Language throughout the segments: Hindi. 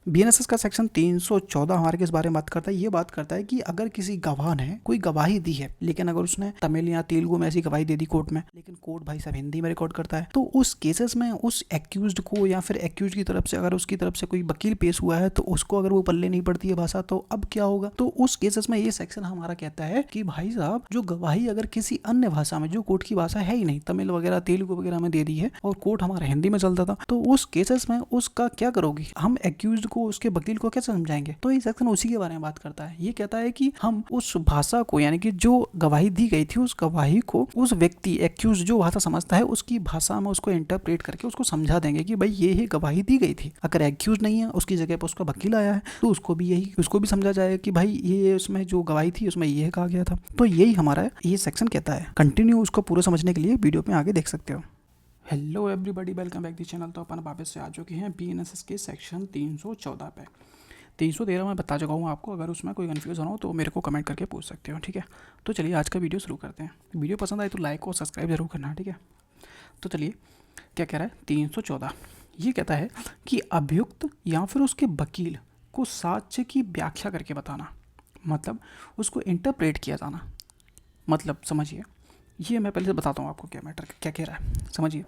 बीएनएसएस का सेक्शन 314 हमारे किस बारे में बात करता है? ये बात करता है कि अगर किसी गवाह ने कोई गवाही दी है, लेकिन अगर उसने तमिल या तेलुगु में ऐसी गवाही दे दी कोर्ट में, लेकिन कोर्ट भाई साहब हिंदी में रिकॉर्ड करता है, तो उस केसेस में उस एक्यूज्ड को या फिर एक्यूज की तरफ से अगर उसकी तरफ से कोई वकील पेश हुआ है तो उसको अगर वो पल्ले नहीं पड़ती है भाषा, तो अब क्या होगा? तो उस केसेस में ये सेक्शन हमारा कहता है कि भाई साहब जो गवाही अगर किसी अन्य भाषा में, जो कोर्ट की भाषा है ही नहीं, तमिल वगैरह तेलुगु वगैरह में दे दी है और कोर्ट हमारा हिंदी में चलता था, तो उस केसेस में उसका क्या करोगी? हम एक्यूज्ड को, उसके वकील को कैसे समझाएंगे? तो ये सेक्शन उसी के बारे में बात करता है। ये कहता है कि हम उस भाषा को, यानी कि जो गवाही दी गई थी, उस गवाही को उस व्यक्ति एक्यूज जो भाषा समझता है उसकी भाषा में उसको इंटरप्रेट करके उसको समझा देंगे कि भाई ये ही गवाही दी गई थी। अगर एक्यूज नहीं है, उसकी जगह पर उसका वकील आया है, तो उसको भी समझा जाए कि भाई ये उसमें जो गवाही थी उसमें ये कहा गया था। तो यही हमारा ये सेक्शन कहता है। कंटिन्यू उसको पूरा समझने के लिए वीडियो में आगे देख सकते हो। Hello everybody, welcome back the channel. तो अपन वापस से आ चुके हैं बीएनएसएस के सेक्शन 314 पे। 313 में बता चुका हूँ आपको। अगर उसमें कोई कन्फ्यूजन हो तो मेरे को कमेंट करके पूछ सकते हो, ठीक है। तो चलिए आज का वीडियो शुरू करते हैं। वीडियो पसंद आए तो लाइक और सब्सक्राइब जरूर करना, ठीक है। तो चलिए क्या कह रहा है 314। ये कहता है कि अभियुक्त या फिर उसके वकील को साक्ष्य की व्याख्या करके बताना, मतलब उसको इंटरप्रेट किया जाना। मतलब समझिए, ये मैं पहले से बताता हूँ आपको क्या मैटर क्या कह रहा है, समझिए।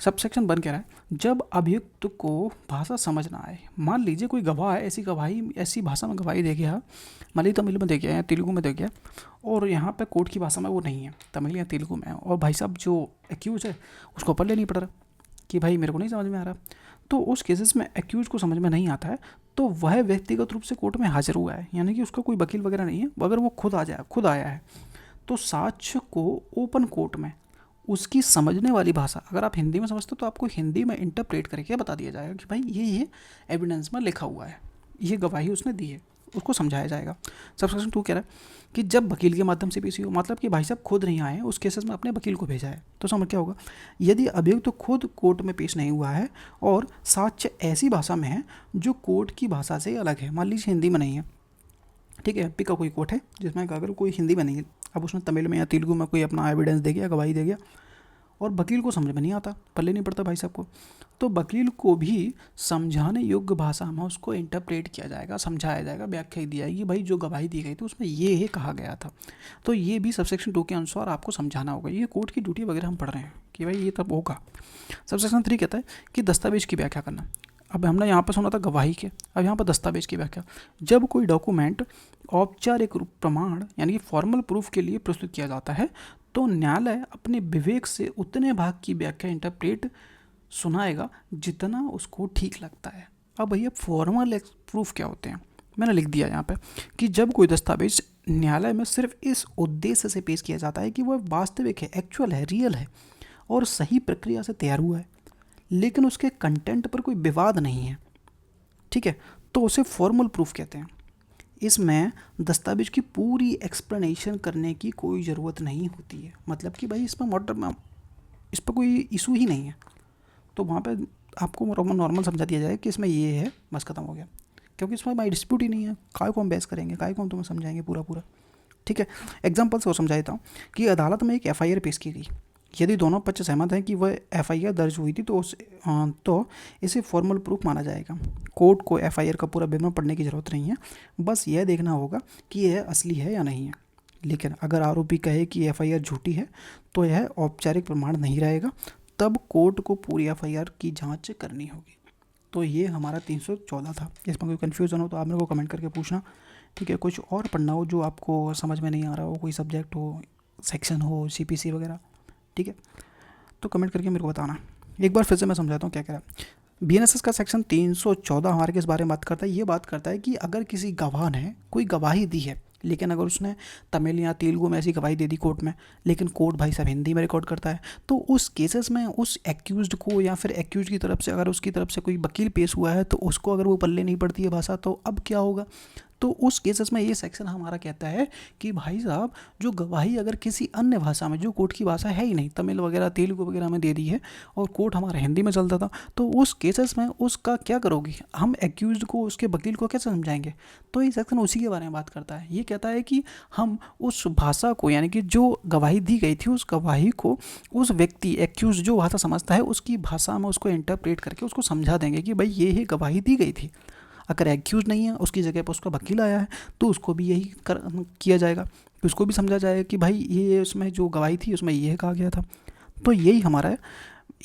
सब सेक्शन 1 कह रहा है जब अभियुक्त को भाषा समझ ना आए। मान लीजिए कोई गवाह है, ऐसी भाषा में गवाही दे गया, मान लीजिए तमिल में दे गया या तेलुगु में दे गया, और यहाँ पे कोर्ट की भाषा में वो नहीं है, तमिल या तेलुगु में है, और भाई साहब जो एक्यूज है उसको पल्ले नहीं पड़ रहा कि भाई मेरे को नहीं समझ में आ रहा। तो उस केसेस में एक्यूज को समझ में नहीं आता है, तो वह व्यक्तिगत रूप से कोर्ट में हाजिर हुआ है, यानी कि उसका कोई वकील वगैरह नहीं है। अगर वो खुद आया है, तो साक्ष्य को ओपन कोर्ट में उसकी समझने वाली भाषा, अगर आप हिंदी में समझते हो तो आपको हिंदी में इंटरप्रेट करके बता दिया जाएगा कि भाई ये एविडेंस में लिखा हुआ है, ये गवाही उसने दी है, उसको समझाया जाएगा। सबसेक्शन 2 कह रहा है कि जब वकील के माध्यम से पेशी हो, मतलब कि भाई साहब खुद नहीं आए, उस केसेस में अपने वकील को भेजा है, तो समझ क्या होगा? यदि अभियुक्त तो खुद कोर्ट में पेश नहीं हुआ है और साक्ष्य ऐसी भाषा में है जो कोर्ट की भाषा से अलग है, मान लीजिए हिंदी में नहीं है, ठीक है, एमपी का कोई कोर्ट है जिसमें अगर कोई हिंदी में नहीं है, अब उसने तमिल में या तेलुगु में कोई अपना एविडेंस दे गया, गवाही दे गया, और वकील को समझ में नहीं आता, पल्ले नहीं पड़ता भाई साहब को, तो वकील को भी समझाने योग्य भाषा में उसको इंटरप्रेट किया जाएगा, समझाया जाएगा, व्याख्या दी जाएगी, भाई जो गवाही दी गई थी उसमें ये कहा गया था। तो ये भी सबसेक्शन 2 के अनुसार आपको समझाना होगा। ये कोर्ट की ड्यूटी वगैरह हम पढ़ रहे हैं कि भाई ये तब होगा। सबसेक्शन 3 कहता है कि दस्तावेज की व्याख्या करना। अब हमने यहाँ पर सुना था गवाही के, अब यहाँ पर दस्तावेज की व्याख्या। जब कोई डॉक्यूमेंट औपचारिक प्रमाण यानी कि फॉर्मल प्रूफ के लिए प्रस्तुत किया जाता है, तो न्यायालय अपने विवेक से उतने भाग की व्याख्या इंटरप्रेट सुनाएगा जितना उसको ठीक लगता है। अब भैया फॉर्मल प्रूफ क्या होते हैं, मैंने लिख दिया यहाँ पे कि जब कोई दस्तावेज न्यायालय में सिर्फ इस उद्देश्य से पेश किया जाता है कि वह वास्तविक है, एक्चुअल है, रियल है और सही प्रक्रिया से तैयार हुआ है, लेकिन उसके कंटेंट पर कोई विवाद नहीं है, ठीक है, तो उसे फॉर्मल प्रूफ कहते हैं। इसमें दस्तावेज की पूरी एक्सप्लेनेशन करने की कोई ज़रूरत नहीं होती है, मतलब कि भाई इस पर कोई इशू ही नहीं है, तो वहाँ पे आपको नॉर्मल समझा दिया जाए कि इसमें ये है, बस खत्म हो गया, क्योंकि इसमें भाई डिस्प्यूट ही नहीं है। काय को हम बहस करेंगे, काय को हम तुम्हें समझाएंगे पूरा, ठीक है। एग्जाम्पल से वो समझा देता हूँ कि अदालत में एक एफआईआर पेश की गई। यदि दोनों पक्ष सहमत हैं कि वह एफआईआर दर्ज हुई थी, तो इसे फॉर्मल प्रूफ माना जाएगा। कोर्ट को एफआईआर का पूरा विवरण पढ़ने की ज़रूरत नहीं है, बस यह देखना होगा कि यह असली है या नहीं है। लेकिन अगर आरोपी कहे कि एफआईआर झूठी है, तो यह औपचारिक प्रमाण नहीं रहेगा, तब कोर्ट को पूरी एफआईआर की जाँच करनी होगी। तो ये हमारा 314 था। इसमें कोई कन्फ्यूज़न हो तो आप मेरे को कमेंट करके पूछना, ठीक है। कुछ और पढ़ना हो जो आपको समझ में नहीं आ रहा हो, कोई सब्जेक्ट हो, सेक्शन हो, सीपीसी वगैरह, ठीक है, तो कमेंट करके मेरे को बताना। एक बार फिर से मैं समझाता हूँ क्या कह रहा है। बीएनएसएस का सेक्शन 314 हमारे किस बारे में बात करता है? ये बात करता है कि अगर किसी गवाह ने कोई गवाही दी है, लेकिन अगर उसने तमिल या तेलुगु में ऐसी गवाही दे दी कोर्ट में, लेकिन कोर्ट भाई साहब हिंदी में रिकॉर्ड करता है, तो उस केसेस में उस एक्यूज्ड को या फिर एक्यूज की तरफ से अगर उसकी तरफ से कोई वकील पेश हुआ है, तो उसको अगर वो पल्ले नहीं पड़ती है भाषा, तो अब क्या होगा? तो उस केसेस में ये सेक्शन हमारा कहता है कि भाई साहब जो गवाही अगर किसी अन्य भाषा में, जो कोर्ट की भाषा है ही नहीं, तमिल वगैरह तेलुगु वगैरह में दे दी है और कोर्ट हमारा हिंदी में चलता था, तो उस केसेस में उसका क्या करोगी? हम एक्यूज्ड को, उसके वकील को कैसे समझाएंगे? तो ये सेक्शन उसी के बारे में बात करता है। ये कहता है कि हम उस भाषा को, यानी कि जो गवाही दी गई थी, उस गवाही को उस व्यक्ति एक्यूज जो भाषा समझता है उसकी भाषा में उसको इंटरप्रेट करके उसको समझा देंगे कि भाई ये गवाही दी गई थी। अगर एक्यूज नहीं है, उसकी जगह पर उसका वकील आया है, तो उसको भी यही किया जाएगा कि उसको भी समझा जाएगा कि भाई ये उसमें जो गवाही थी उसमें ये कहा गया था। तो यही हमारा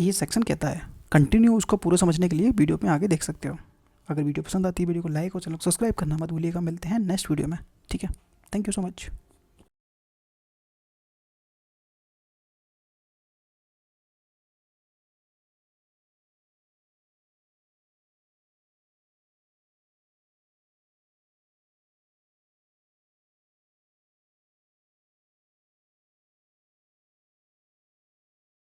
ये सेक्शन कहता है। कंटिन्यू उसको पूरा समझने के लिए वीडियो में आगे देख सकते हो। अगर वीडियो पसंद आती है वीडियो को लाइक और चैनल को सब्सक्राइब करना मत भूलिएगा। मिलते हैं नेक्स्ट वीडियो में, ठीक है। Thank you so much.